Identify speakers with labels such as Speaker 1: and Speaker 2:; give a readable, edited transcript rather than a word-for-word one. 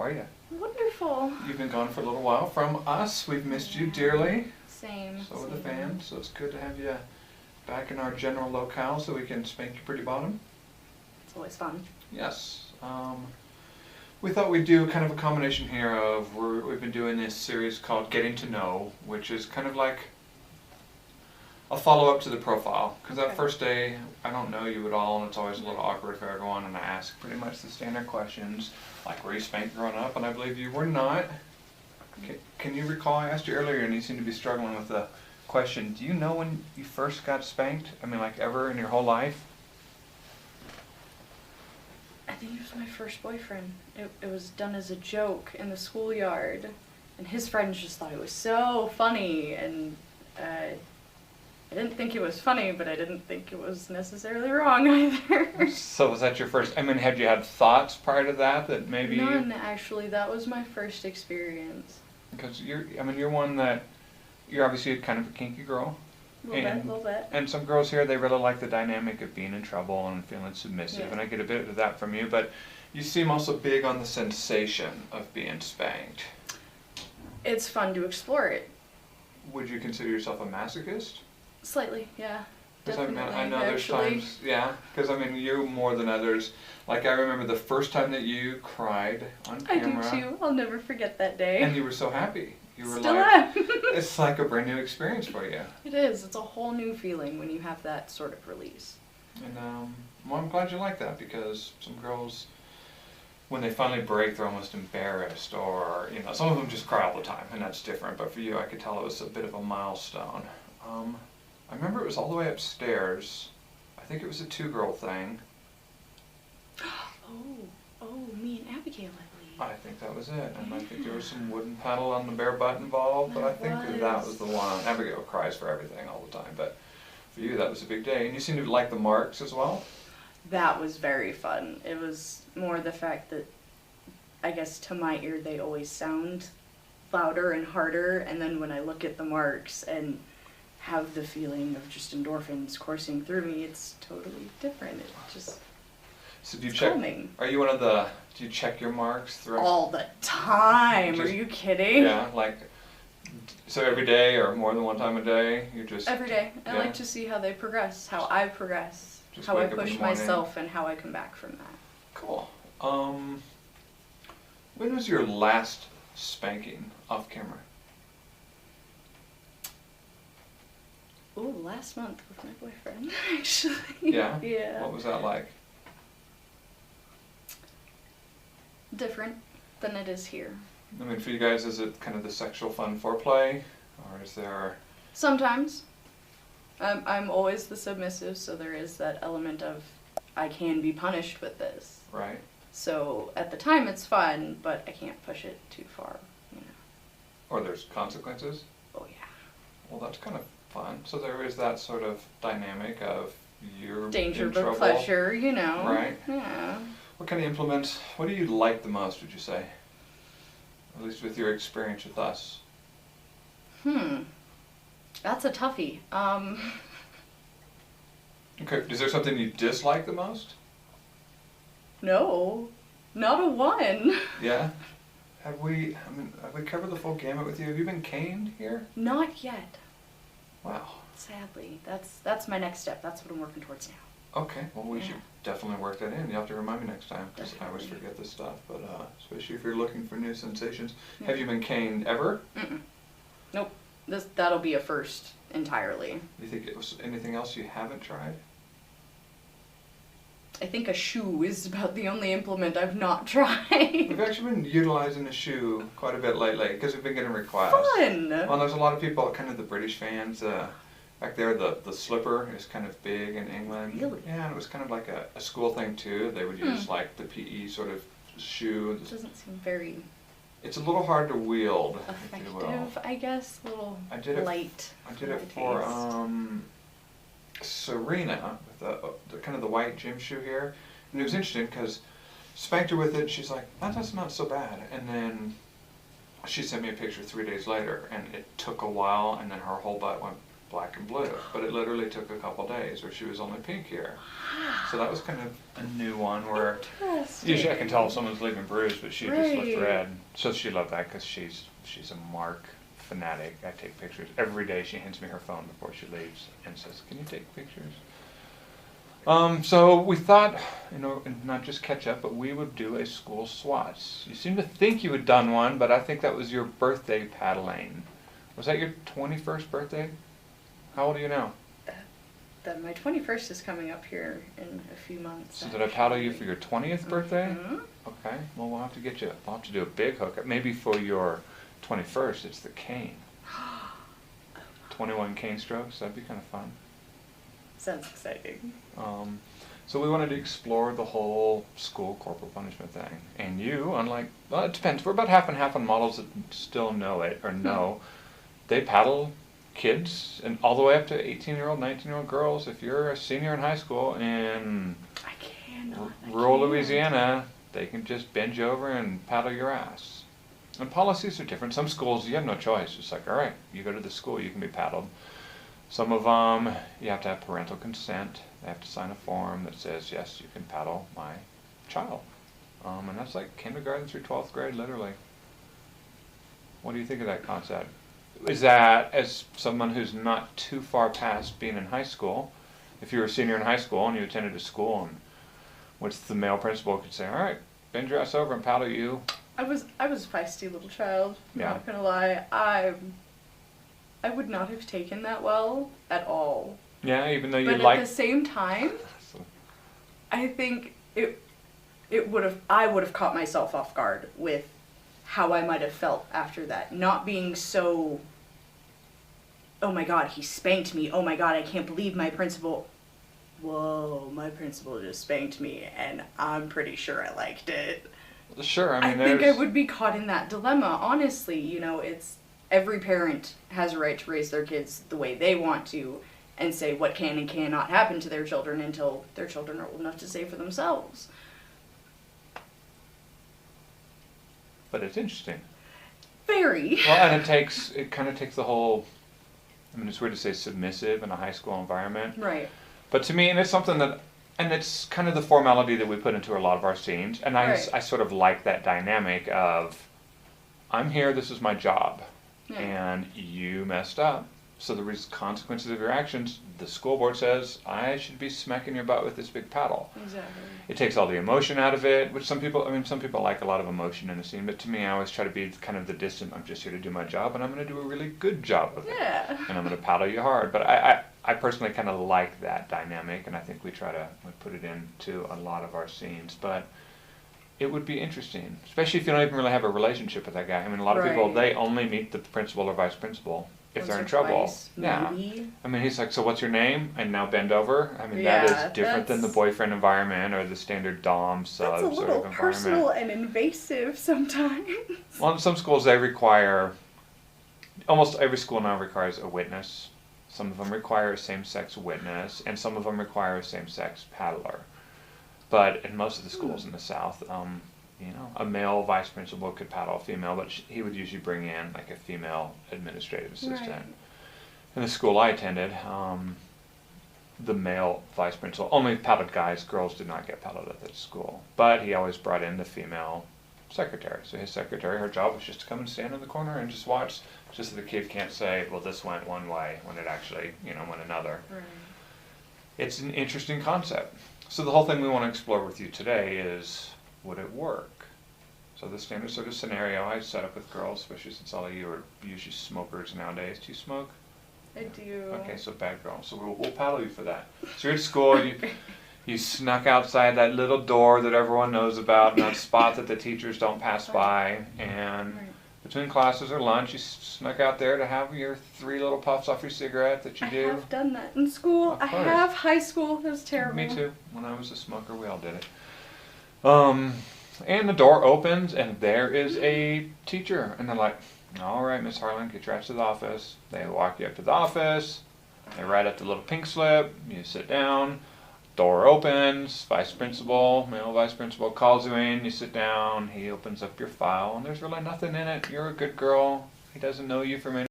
Speaker 1: are you?
Speaker 2: Wonderful.
Speaker 1: You've been gone for a little while from us. We've missed you dearly.
Speaker 2: Same.
Speaker 1: So have the fans. So it's good to have you back in our general locale so we can spank your pretty bottom.
Speaker 2: It's always fun.
Speaker 1: Yes. We thought we'd do kind of a combination here of we've been doing this series called Getting to Know, which is kind of like a follow-up to the profile. Because that first day, I don't know you at all, and it's always a little awkward for everyone, and I ask pretty much the standard questions, like were you spanked growing up? And I believe you were not. Can you recall, I asked you earlier, and you seem to be struggling with the question, do you know when you first got spanked? I mean, like ever in your whole life?
Speaker 2: I think it was my first boyfriend. It was done as a joke in the schoolyard, and his friends just thought it was so funny, and I didn't think it was funny, but I didn't think it was necessarily wrong either.
Speaker 1: So was that your first, I mean, had you had thoughts prior to that maybe...
Speaker 2: None, actually. That was my first experience.
Speaker 1: Because you're one that, you're obviously kind of a kinky girl.
Speaker 2: A little bit.
Speaker 1: And some girls here, they really like the dynamic of being in trouble and feeling submissive, and I get a bit of that from you, but you seem also big on the sensation of being spanked.
Speaker 2: It's fun to explore it.
Speaker 1: Would you consider yourself a masochist?
Speaker 2: Slightly, yeah.
Speaker 1: Because
Speaker 2: Definitely,
Speaker 1: I know there's times, yeah, because I mean, you more than others. Like I remember the first time that you cried on camera.
Speaker 2: I do too. I'll never forget that day.
Speaker 1: And you were so happy. You were
Speaker 2: Still
Speaker 1: like,
Speaker 2: am.
Speaker 1: it's like a brand new experience for you.
Speaker 2: It is. It's a whole new feeling when you have that sort of release.
Speaker 1: And well, I'm glad you like that, because some girls, when they finally break, they're almost embarrassed, or some of them just cry all the time, and that's different. But for you, I could tell it was a bit of a milestone. I remember it was all the way upstairs. I think it was a 2-girl thing.
Speaker 2: Oh, me and Abigail, I believe.
Speaker 1: I think that was it, and I think there was some wooden paddle on the bare butt involved, but I think that was the one. Abigail cries for everything all the time, but for you that was a big day, and you seem to like the marks as well?
Speaker 2: That was very fun. It was more the fact that, I guess to my ear, they always sound louder and harder, and then when I look at the marks and have the feeling of just endorphins coursing through me, it's totally different. It just...
Speaker 1: So do you check?
Speaker 2: Calming.
Speaker 1: Are you do you check your marks throughout?
Speaker 2: All the time. Are you kidding?
Speaker 1: Yeah, so every day or more than one time a day? You just
Speaker 2: every day. I like to see how they progress, how I progress,
Speaker 1: just
Speaker 2: how I
Speaker 1: wake up in
Speaker 2: push
Speaker 1: the morning.
Speaker 2: myself, and how I come back from that.
Speaker 1: Cool. When was your last spanking off camera?
Speaker 2: Ooh, last month with my boyfriend, actually.
Speaker 1: Yeah?
Speaker 2: Yeah.
Speaker 1: What was that like?
Speaker 2: Different than it is here.
Speaker 1: I mean, for you guys, is it kind of the sexual fun foreplay, or is there...
Speaker 2: Sometimes. I'm always the submissive, so there is that element of I can be punished with this.
Speaker 1: Right.
Speaker 2: So at the time it's fun, but I can't push it too far,
Speaker 1: Or there's consequences?
Speaker 2: Oh yeah.
Speaker 1: Well, that's kind of fun. So there is that sort of dynamic of you're
Speaker 2: danger
Speaker 1: in
Speaker 2: but
Speaker 1: trouble.
Speaker 2: pleasure,
Speaker 1: Right.
Speaker 2: Yeah.
Speaker 1: What kind of implements, what do you like the most, would you say? At least with your experience with us.
Speaker 2: That's a toughie.
Speaker 1: Okay, is there something you dislike the most?
Speaker 2: No. Not a one.
Speaker 1: Yeah? Have we covered the full gamut with you? Have you been caned here?
Speaker 2: Not yet.
Speaker 1: Wow.
Speaker 2: Sadly. That's my next step. That's what I'm working towards now.
Speaker 1: Okay, well we should definitely work that in. You'll have to remind me next time, because I always forget this stuff, but especially if you're looking for new sensations. Yeah. Have you been caned ever?
Speaker 2: Nope. That'll be a first entirely.
Speaker 1: Do you think it was anything else you haven't tried?
Speaker 2: I think a shoe is about the only implement I've not tried.
Speaker 1: We've actually been utilizing the shoe quite a bit lately, because we've been getting requests.
Speaker 2: Fun!
Speaker 1: Well, there's a lot of people, kind of the British fans, back there, the slipper is kind of big in England.
Speaker 2: Really?
Speaker 1: Yeah, and it was kind of like a school thing too. They would use like the PE sort of shoe.
Speaker 2: It doesn't seem very...
Speaker 1: It's a little hard to wield,
Speaker 2: effective,
Speaker 1: if you will.
Speaker 2: I guess. A little light.
Speaker 1: I did it for Serena, with the kind of the white gym shoe here. And it was interesting because spanked her with it, and she's like, that's not so bad. And then she sent me a picture 3 days later, and it took a while, and then her whole butt went black and blue, but it literally took a couple days where she was only pink here. So that was kind of a new one where usually I can tell if someone's leaving bruised, but she just looked red. So she loved that because she's a mark fanatic. I take pictures every day. She hands me her phone before she leaves and says, "Can you take pictures?" So we thought, not just catch up, but we would do a school swats. You seem to think you had done one, but I think that was your birthday paddling. Was that your 21st birthday? How old are you now?
Speaker 2: My 21st is coming up here in a few months.
Speaker 1: So did I paddle you for your 20th birthday?
Speaker 2: Mm-hmm.
Speaker 1: Okay, well we'll have to get you, we'll have to do a big hookup. Maybe for your 21st, it's the cane. 21 cane strokes, that'd be kind of fun.
Speaker 2: Sounds exciting.
Speaker 1: So we wanted to explore the whole school corporal punishment thing. And you, unlike, well, it depends. We're about half and half on models that still know it or know. They paddle kids and all the way up to 18-year-old, 19-year-old girls. If you're a senior in high school in rural Louisiana, they can just bend you over and paddle your ass. And policies are different. Some schools, you have no choice. It's like, all right, you go to the school, you can be paddled. Some of them, you have to have parental consent. They have to sign a form that says, yes, you can paddle my child. And that's like kindergarten through 12th grade, literally. What do you think of that concept? Is that, as someone who's not too far past being in high school, if you were a senior in high school and you attended a school in which the male principal could say, all right, bend your ass over and paddle you.
Speaker 2: I was a feisty little child,
Speaker 1: Yeah.
Speaker 2: not gonna lie. I would not have taken that well at all.
Speaker 1: Yeah, even though you
Speaker 2: But at the same time, I think I would have caught myself off guard with how I might have felt after that. Not being so, oh my god, he spanked me. Oh my god, I can't believe my principal. Whoa, my principal just spanked me, and I'm pretty sure I liked it.
Speaker 1: Sure, I mean,
Speaker 2: I think I would be caught in that dilemma. Honestly, it's every parent has a right to raise their kids the way they want to, and say what can and cannot happen to their children until their children are old enough to say for themselves.
Speaker 1: But it's interesting.
Speaker 2: Very.
Speaker 1: Well, and it kind of takes the whole, I mean, it's weird to say submissive in a high school environment.
Speaker 2: Right.
Speaker 1: But to me, and it's something that, and it's kind of the formality that we put into a lot of our scenes. And I sort of like that dynamic of, I'm here, this is my job. Yeah. And you messed up. So the consequences of your actions, the school board says, I should be smacking your butt with this big paddle.
Speaker 2: Exactly.
Speaker 1: It takes all the emotion out of it, which some people like a lot of emotion in a scene, but to me, I always try to be kind of the distant, I'm just here to do my job, and I'm going to do a really good job of it.
Speaker 2: Yeah.
Speaker 1: And I'm going to paddle you hard. But I personally kind of like that dynamic, and I think we put it into a lot of our scenes. But it would be interesting, especially if you don't even really have a relationship with that guy. I mean, a lot of people, they only meet the principal or vice principal if they're in trouble.
Speaker 2: Twice,
Speaker 1: yeah.
Speaker 2: maybe.
Speaker 1: I mean, he's like, so what's your name? And now bend over. I mean, that is different than the boyfriend environment or the standard dom sub
Speaker 2: that's a
Speaker 1: sort
Speaker 2: little
Speaker 1: of environment.
Speaker 2: personal and invasive sometimes.
Speaker 1: Well, in some schools they require, almost every school now requires a witness. Some of them require a same-sex witness, and some of them require a same-sex paddler. But in most of the schools in the South, a male vice principal could paddle a female, but he would usually bring in like a female administrative assistant. Right. In the school I attended, the male vice principal only paddled guys. Girls did not get paddled at that school. But he always brought in the female secretary. So his secretary, her job was just to come and stand in the corner and just watch, just so the kid can't say, well, this went one way when it actually, went another. Right. It's an interesting concept. So the whole thing we want to explore with you today is, would it work? So the standard sort of scenario I set up with girls, especially since all of you are usually smokers nowadays. Do you smoke?
Speaker 2: I do.
Speaker 1: Okay, so bad girl. So we'll paddle you for that. So you're at school, you snuck outside that little door that everyone knows about, and that spot that the teachers don't pass by, and between classes or lunch, you snuck out there to have your 3 little puffs off your cigarette that you do.
Speaker 2: I have done that in school. I have high school. That was terrible.
Speaker 1: Me too. When I was a smoker, we all did it. And the door opens, and there is a teacher. And they're like, all right, Miss Harlan, get your ass to the office. They walk you up to the office. They write up the little pink slip. You sit down. Door opens. Vice principal, male vice principal, calls you in. You sit down. He opens up your file, and there's really nothing in it. You're a good girl. He doesn't know you from any